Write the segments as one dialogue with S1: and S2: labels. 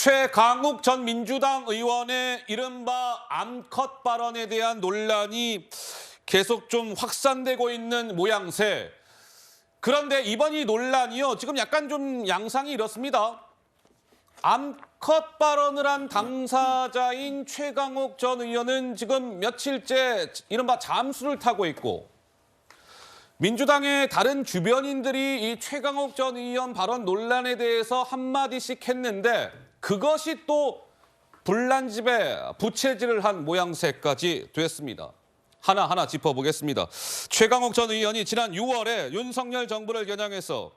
S1: 최강욱 전 민주당 의원의 이른바 암컷 발언에 대한 논란이 계속 좀 확산되고 있는 모양새. 그런데 이번 이 논란이요, 지금 약간 좀 양상이 이렇습니다. 암컷 발언을 한 당사자인 최강욱 전 의원은 지금 며칠째 이른바 잠수를 타고 있고, 민주당의 다른 주변인들이 이 최강욱 전 의원 발언 논란에 대해서 한마디씩 했는데 그것이 또 분란집에 부채질을 한 모양새까지 됐습니다. 하나하나 짚어보겠습니다. 최강욱 전 의원이 지난 6월에 윤석열 정부를 겨냥해서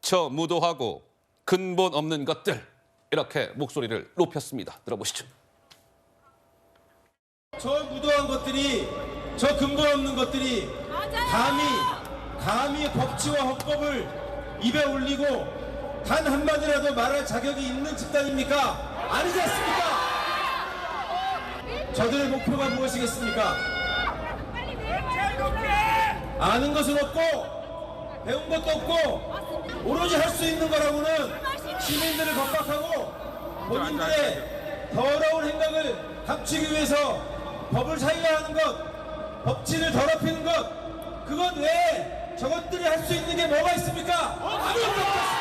S1: 저 무도하고 근본 없는 것들, 이렇게 목소리를 높였습니다. 들어보시죠.
S2: 저 무도한 것들이, 저 근본 없는 것들이 감히 법치와 헌법을 입에 올리고 단 한마디라도 말할 자격이 있는 집단입니까? 아니지 않습니까? 저들의 목표가 무엇이겠습니까? 아는 것은 없고 배운 것도 없고 오로지 할 수 있는 거라고는 시민들을 겁박하고 본인들의 더러운 행각을 감추기 위해서 법을 사용하는 것, 법치를 더럽히는 것, 그건 왜 저것들이 할 수 있는 게 뭐가 있습니까? 아무것도 없습니다.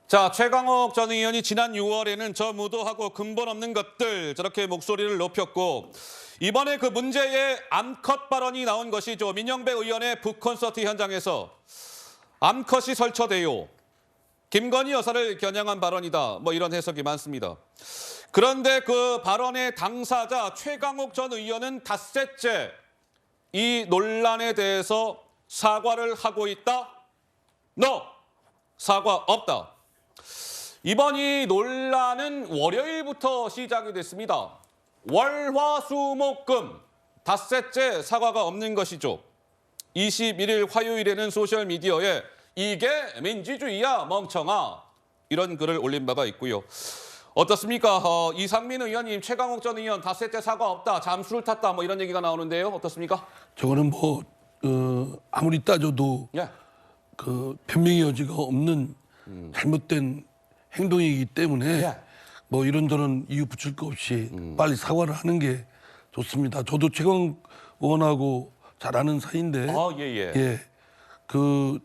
S1: 자, 최강욱 전 의원이 지난 6월에는 저 무도하고 근본 없는 것들, 저렇게 목소리를 높였고, 이번에 그 문제의 암컷 발언이 나온 것이죠. 민영배 의원의 북콘서트 현장에서 암컷이 설쳐대요, 김건희 여사를 겨냥한 발언이다, 뭐 이런 해석이 많습니다. 그런데 그 발언의 당사자 최강욱 전 의원은 닷새째 이 논란에 대해서 사과를 하고 있다. No, 사과 없다. 이번 이 논란은 월요일부터 시작이 됐습니다. 월화수목금 닷새째 사과가 없는 것이죠. 21일 화요일에는 소셜미디어에 이게 민주주의야 멍청아, 이런 글을 올린 바가 있고요. 어떻습니까? 이상민 의원님, 최강욱 전 의원 닷새째 사과 없다, 잠수를 탔다, 뭐 이런 얘기가 나오는데요. 어떻습니까?
S3: 저거는 아무리 따져도
S1: 예.
S3: 그 변명의 여지가 없는 잘못된 행동이기 때문에
S1: 예.
S3: 뭐 이런저런 이유 붙일 거 없이 빨리 사과를 하는 게 좋습니다. 저도 최강욱 의원하고 잘 아는 사이인데, 예, 그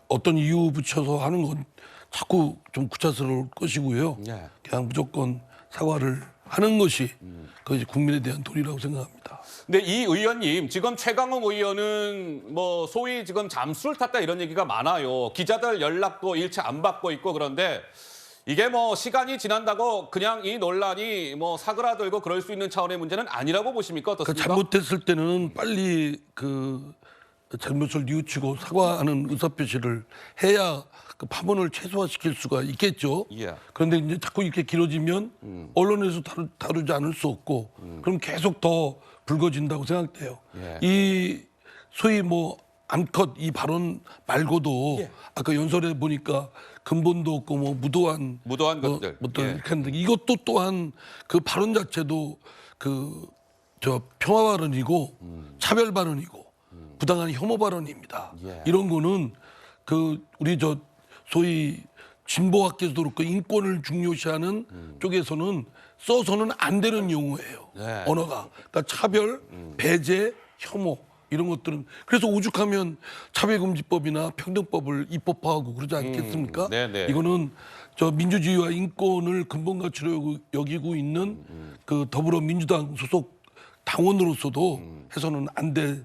S3: 어떤 이유 붙여서 하는 건 자꾸 좀 구차스러울 것이고요.
S1: 예.
S3: 그냥 무조건 사과를 하는 것이 그것이 국민에 대한 도리라고 생각합니다.
S1: 근데 이 의원님, 지금 최강욱 의원은 뭐 소위 지금 잠수를 탔다 이런 얘기가 많아요. 기자들 연락도 일체 안 받고 있고, 그런데 이게 뭐 시간이 지난다고 그냥 이 논란이 뭐 사그라들고 그럴 수 있는 차원의 문제는 아니라고 보십니까? 어떻습니까?
S3: 잘못했을 때는 빨리 그 잘못을 뉘우치고 사과하는 의사표시를 해야 그 파문을 최소화시킬 수가 있겠죠.
S1: 예.
S3: 그런데 이제 자꾸 이렇게 길어지면 언론에서 다루지 않을 수 없고, 그럼 계속 더 불거진다고 생각돼요.
S1: 예.
S3: 이 소위 뭐 암컷 이 발언 말고도
S1: 예.
S3: 아까 연설해 보니까 근본도 없고 뭐 무도한
S1: 것들.
S3: 뭐
S1: 예.
S3: 이렇게 하는데, 이것도 또한 그 발언 자체도 평화 발언이고 차별 발언이고 부당한 혐오 발언입니다.
S1: 예.
S3: 이런 거는 우리 소위 진보학계에서도 그렇고 인권을 중요시하는 쪽에서는 써서는 안 되는 용어예요.
S1: 네.
S3: 언어가. 그러니까 차별, 배제, 혐오 이런 것들은, 그래서 오죽하면 차별금지법이나 평등법을 입법화하고 그러지 않겠습니까?
S1: 네네.
S3: 이거는 민주주의와 인권을 근본 가치로 여기고 있는 그 더불어민주당 소속 당원으로서도 해서는 안 될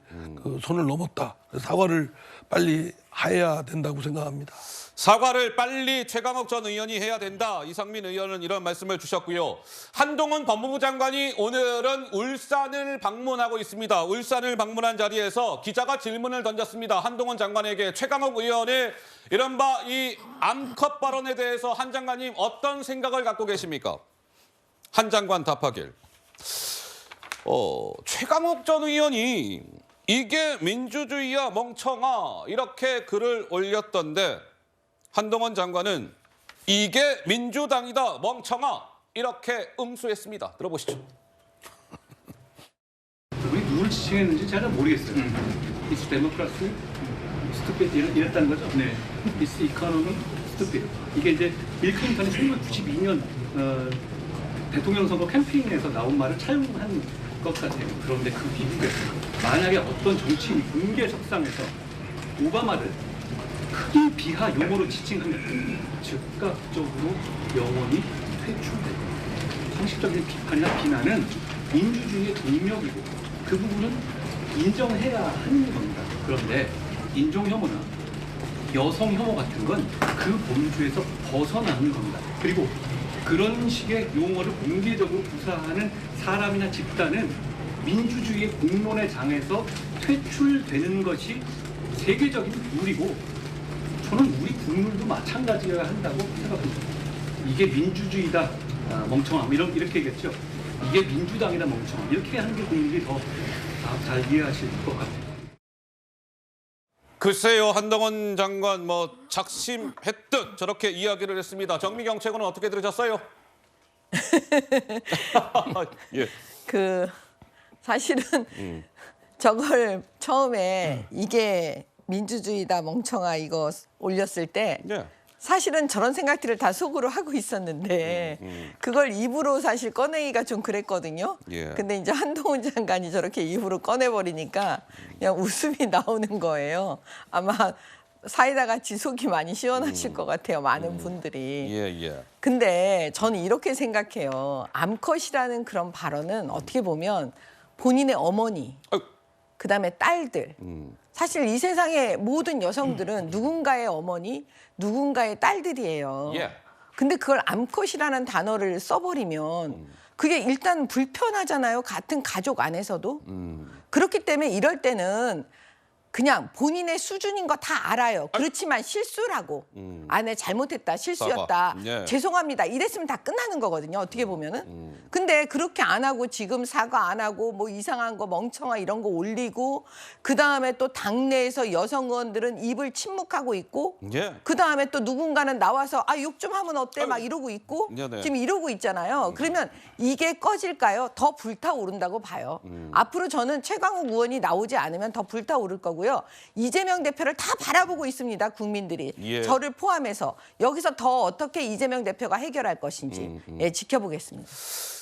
S3: 선을 넘었다. 사과를 빨리 해야 된다고 생각합니다.
S1: 사과를 빨리 최강욱 전 의원이 해야 된다. 이상민 의원은 이런 말씀을 주셨고요. 한동훈 법무부 장관이 오늘은 울산을 방문하고 있습니다. 울산을 방문한 자리에서 기자가 질문을 던졌습니다. 한동훈 장관에게 최강욱 의원의 이른바 이 암컷 발언에 대해서 한 장관님 어떤 생각을 갖고 계십니까? 한 장관 답하길. 최강욱 전 의원이 이게 민주주의야 멍청아, 이렇게 글을 올렸던데 한동훈 장관은 이게 민주당이다 멍청아, 이렇게 응수했습니다. 들어보시죠.
S4: 그분이 누굴 지칭했는지 잘 모르겠어요. It's democracy, it's stupid 이랬다는 거죠. 네. This economy stupid. 이게 이제 빌 클린턴이 1992년 대통령 선거 캠페인에서 나온 말을 차용한 것 같아요. 그런데 그 미국에서 만약에 어떤 정치인이 공개 석상에서 오바마를 크게 비하 용어로 지칭하면 즉각적으로 영원히 퇴출되고 상식적인 비판이나 비난은 민주주의의 동력이고 그 부분은 인정해야 하는 겁니다. 그런데 인종 혐오나 여성 혐오 같은 건 그 범주에서 벗어나는 겁니다. 그리고 그런 식의 용어를 공개적으로 구사하는 사람이나 집단은 민주주의의 공론의 장에서 퇴출되는 것이 세계적인 룰이고 저는 우리 국룰도 마찬가지여야 한다고 생각합니다. 이게 민주주의다 멍청함 이렇게 얘기했죠. 이게 민주당이다 멍청함 이렇게 하는 게 국민들이 더 잘 이해하실 것 같아요.
S1: 글쎄요, 한동훈 장관 뭐 작심했듯 저렇게 이야기를 했습니다. 정미경 최고는 어떻게 들으셨어요? 예.
S5: 사실은 저걸 처음에 이게 민주주의다 멍청아 이거 올렸을 때
S1: 예.
S5: 사실은 저런 생각들을 다 속으로 하고 있었는데 그걸 입으로 사실 꺼내기가 좀 그랬거든요.
S1: 예.
S5: 근데 이제 한동훈 장관이 저렇게 입으로 꺼내버리니까 그냥 웃음이 나오는 거예요. 아마 사이다 같이 속이 많이 시원하실 것 같아요. 많은 분들이.
S1: 예.
S5: 근데 저는 이렇게 생각해요. 암컷이라는 그런 발언은 어떻게 보면 본인의 어머니, 그다음에 딸들. 사실 이 세상의 모든 여성들은 누군가의 어머니, 누군가의 딸들이에요.
S1: 예.
S5: 근데 그걸 암컷이라는 단어를 써버리면 그게 일단 불편하잖아요. 같은 가족 안에서도. 그렇기 때문에 이럴 때는 그냥 본인의 수준인 거 다 알아요. 그렇지만 실수라고. 아, 내 잘못했다. 실수였다.
S1: 사과. 예.
S5: 죄송합니다. 이랬으면 다 끝나는 거거든요. 어떻게 보면은. 근데 그렇게 안 하고 지금 사과 안 하고 뭐 이상한 거 멍청아 이런 거 올리고 그다음에 또 당내에서 여성 의원들은 입을 침묵하고 있고
S1: 예.
S5: 그다음에 또 누군가는 나와서 아, 욕 좀 하면 어때? 막 이러고 있고
S1: 네네.
S5: 지금 이러고 있잖아요. 그러면 이게 꺼질까요? 더 불타오른다고 봐요. 앞으로 저는 최강욱 의원이 나오지 않으면 더 불타오를 거고요. 이재명 대표를 다 바라보고 있습니다. 국민들이.
S1: 예.
S5: 저를 포함해서. 여기서 더 어떻게 이재명 대표가 해결할 것인지 예, 지켜보겠습니다.